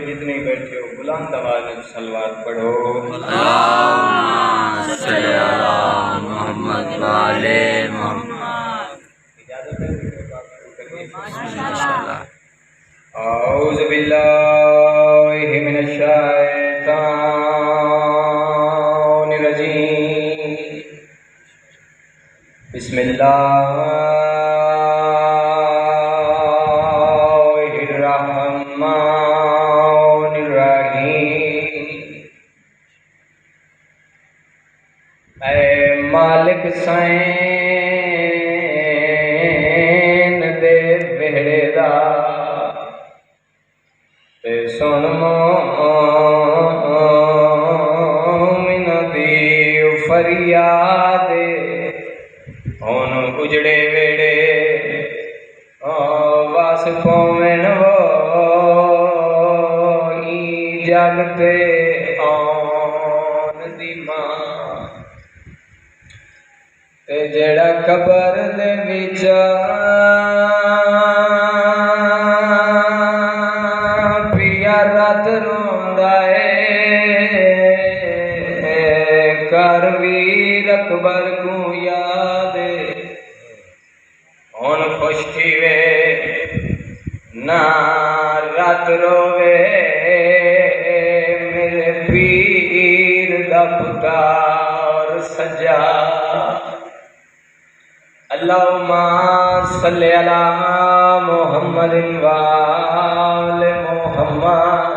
جتنے بیٹھے ہو بلند آواز میں صلوات پڑھو۔ اللہم صلی علی محمد وعلی محمد۔ اجازت ہے کہ بات شروع کریں؟ ماشاءاللہ۔ اعوذ باللہ من الشیطان الرجیم، بسم اللہ الرحمن الرحیم۔ اے مالک سین دے وہڑے دا تے سن مومن دی فریاد، ہن اجڑے ویڑے واس پوین وہی جگ تے آن دی ماں، تے جڑا قبر دے وچ پیا رات روندا اے، کر ویر اکبر کو یاد ہن خوش تھی وے نہ رات روے، میرے پیر دا پتار سجا۔ اللہم صلی علی محمد وآل محمد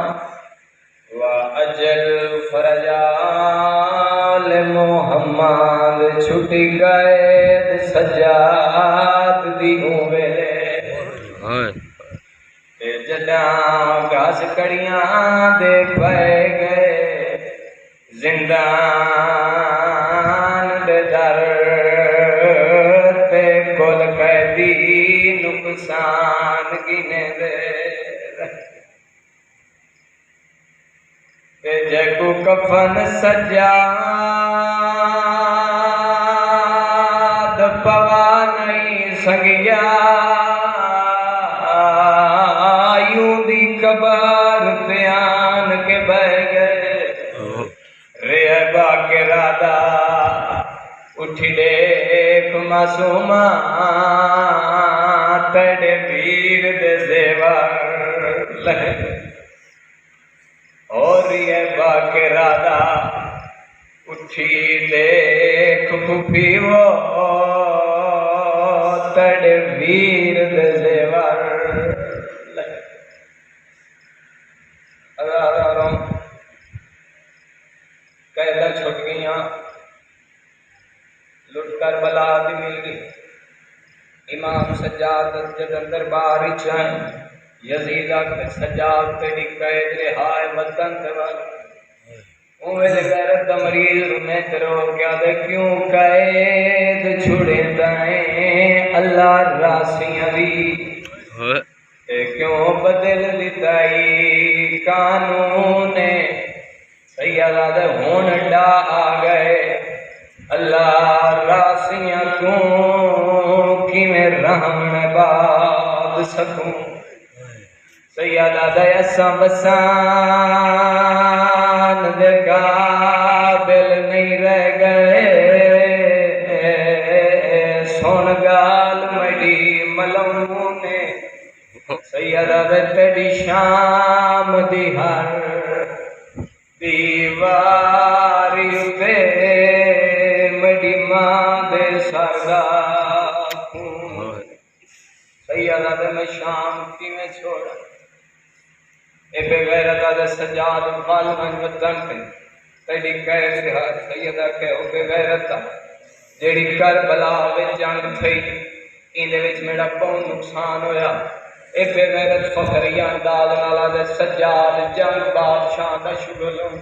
وعجل فرجال محمد، چھٹی قید سجاد دی ویلے تے جداں گھاس کڑیاں دے پے گئے، زندان دے در تے کل قیدی نقصان گنے دے، تے جے کو کفن سجاد پوا نہیں سنگیا، یوں دی قبر تے آن کے بہ گئے، ریبا کے رادا اٹھی دیکھ معصوما تیرے ویر دے زیور لہے، اور ریبا کے رادا اٹھی دیکھ پھوپھی وہ تیرے ویر دے زیور لہے۔ قیدہ چھٹ گئیاں، لٹ کر بلا دی مل گئی، امام سجاد جد اندر بار چائیں، یزیدہ کے سجاد تیری قید رہائے وطن تبال، اوے دے غیرت دا مریض رونے تیرو کیا دے کیوں قید چھوڑے دائیں اللہ راسیاں دی، تے کیوں بدل دیتائی قانون سیدہ دے ہون ڈا آ گئے، اللہ راسیاں کو کی میں رحم باد سکوں، سیدہ دے اساں بسان دے قابل نہیں رہ گئے، سون گال مڑی ملوں نے سیدہ دے تیری شام دی ہر دیواری تے مڑی ماں دے سردا خون، سیدہ دے میں شام کی میں چھوڑا، اے بے غیرتہ دے سجاد غالباً وطن تے تیری قید رہا، سیدہ کہو بے غیرتہ جیڑی کربلا وچ جنگ تھی ایندے وچ میرا بہت نقصان ہویا، اے بے غیرت فخریہ انداز نالا دے سجاد جنگ بادشاہ دا شغل ہوں،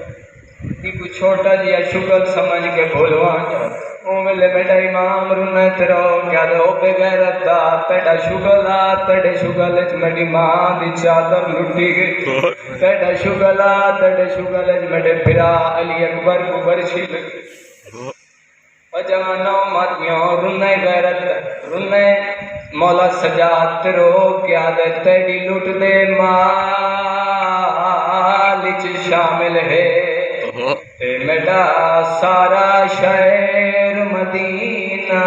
کہ کوئی چھوٹا جیا شغل سمجھ کے بھولوان جاؤ، او ملے بیٹا امام رونے تیرو کیا دے او بے غیرت دا تیڑا شغل آ، تیڑے شغل اچ میری ماں دی چادر لٹی گئی، تیڑا شغل آ، تیڑے شغل اچ میرے پھرا علی اکبر کو برچھی لگی، اور جوانوں ماتیوں رونے غیرت رونے مولا سجاد تیرو کیا دے تیری لٹ دے ماں وچ شامل ہے تے میڈا سارا شہر مدینہ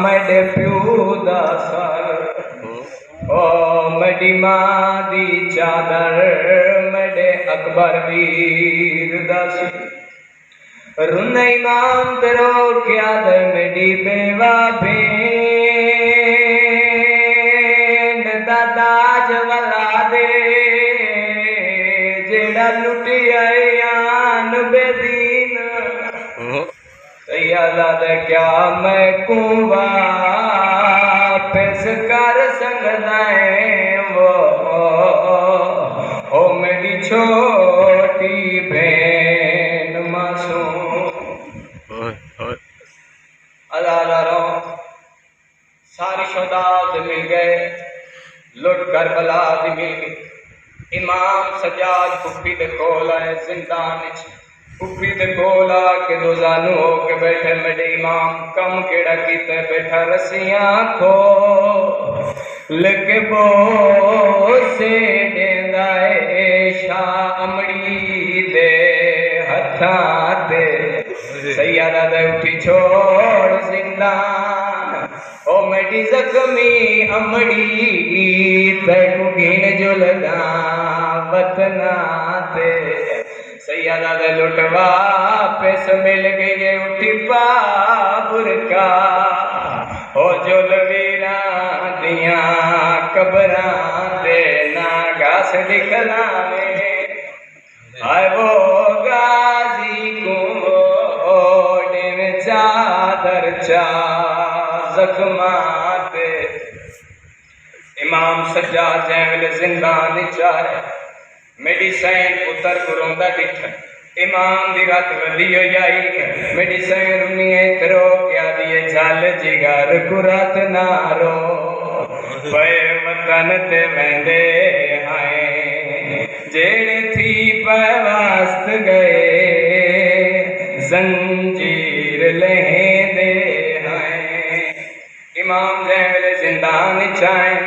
میڈے پیو دا سر او میڈی ماں دی چادر میڈے اکبر ویر دا سر رن امام ترو کیا دے میڈی بیوہ بین دا تاج والا دے جیڑا لٹی آئیان بے دین سیادہ دے کیا میں کنوا پیس کر سکدائیں وہ او میری چھوٹی بین معصوم اداروں ساری شہداء مل گئے لٹ کربلا دی مل گئی امام سجاد پھپھی دے کول آئے زندان وچ پھپھی دے کول آ کے دو زانو ہو کے بیٹھے میرے امام کم کیڑا کیتے بیٹھا رسیاں کھو لکے بو سے دیندا اے شاہ امڑی دے ہتھاں تے سیادہ دے اٹھی چھوڑ زندان او میری زخمی امڑی تینو گھن جو لگا وطنا تے سیادہ دے لٹوا پیس مل گئے اٹھی پابر کا او جو لویران دیاں قبران دے ناگاس دکھلاوے آئے وہ غازی کو اوڑے میں چادر زخمات امام سجاد جیول زندان چارے میڈی سین پتر گروندا ڈٹھا امام دی رات ولی ہو جائی میڈی سین رنیے ترو کیا دیے جھال جگر گرات نارو پے وطن تے ویندے ہائیں جیڑے تھی پیواست گئے زنجیر لہیں دے امام جیول زندان چائیں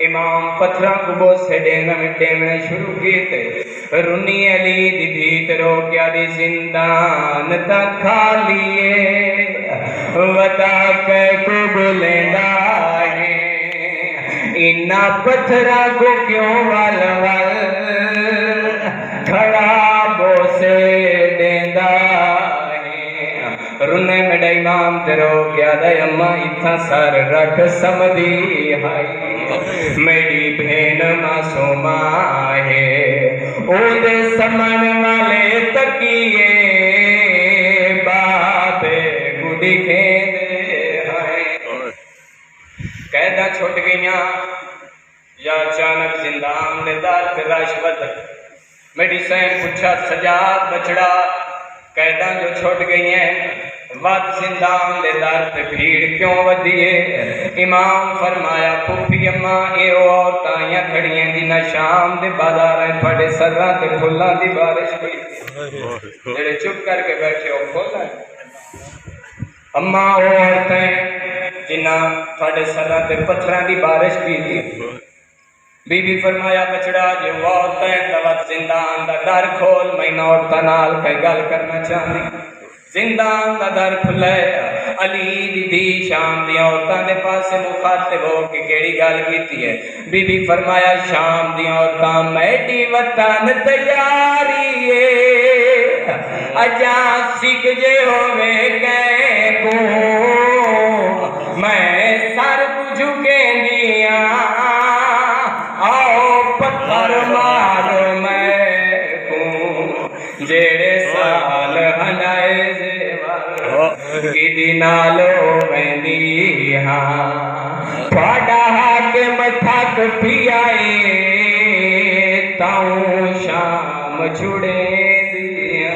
امام پتھراں کو بوسے دینا مٹے میں شروع کیتے رنی علی دی دھیت رو کیا دی زندان تا کھالیے وطا پہ کو بلیندہ ہے انہا پتھراں کو کیوں وال کھڑا بوسے دیندہ رنے میڈا امام تیرو کیا دے اما اتھا سر رکھ سمدھی ہائی میری بہن معصومہ ہے او دے سمن والے تکیے بابے گھڑی کھیندے ہائے قیدہ چھوٹ گئیاں یا اچانک زندان دے دار پہ راشوت میری سین پوچھا سجاد بچڑا قیداں جو چھوٹ گئی ہیں وقت زندان دے دار تے بھیڑ کیوں ودیے امام فرمایا پھپھی اماں اے عورتاں کھڑی ہیں جنہاں شام دے بازار ہیں تھوڑے سراں تے پھلاں دی بارش ہوئی جڑے چپ کر کے بیٹھے ہو پھلاں اماں عورتیں جنہاں تھوڑے سراں تے پتھراں دی بارش کی تھی بی بی فرمایا بچڑا جو عورتیں دوت زندان دا در کھول میں عورتاں نال کئی گل کرنا چاہنی زندان دا در کھلے علی دی شام دی عورتاں دے پاس مخاطب ہو کہ کیڑی گل کیتی ہے بی بی فرمایا شام دی عورتاں میڈی وطن تیاری ہے اجاں سکھ جے ہوئے گئے کو میں سر کو جھکیں دیاں پتھر مارو میں کو جیڑے سال ہنائے زیوار کی دینالو ویندی ہاں پھاڑا حاکم تھک پیائے تاؤں شام چھڑے دیا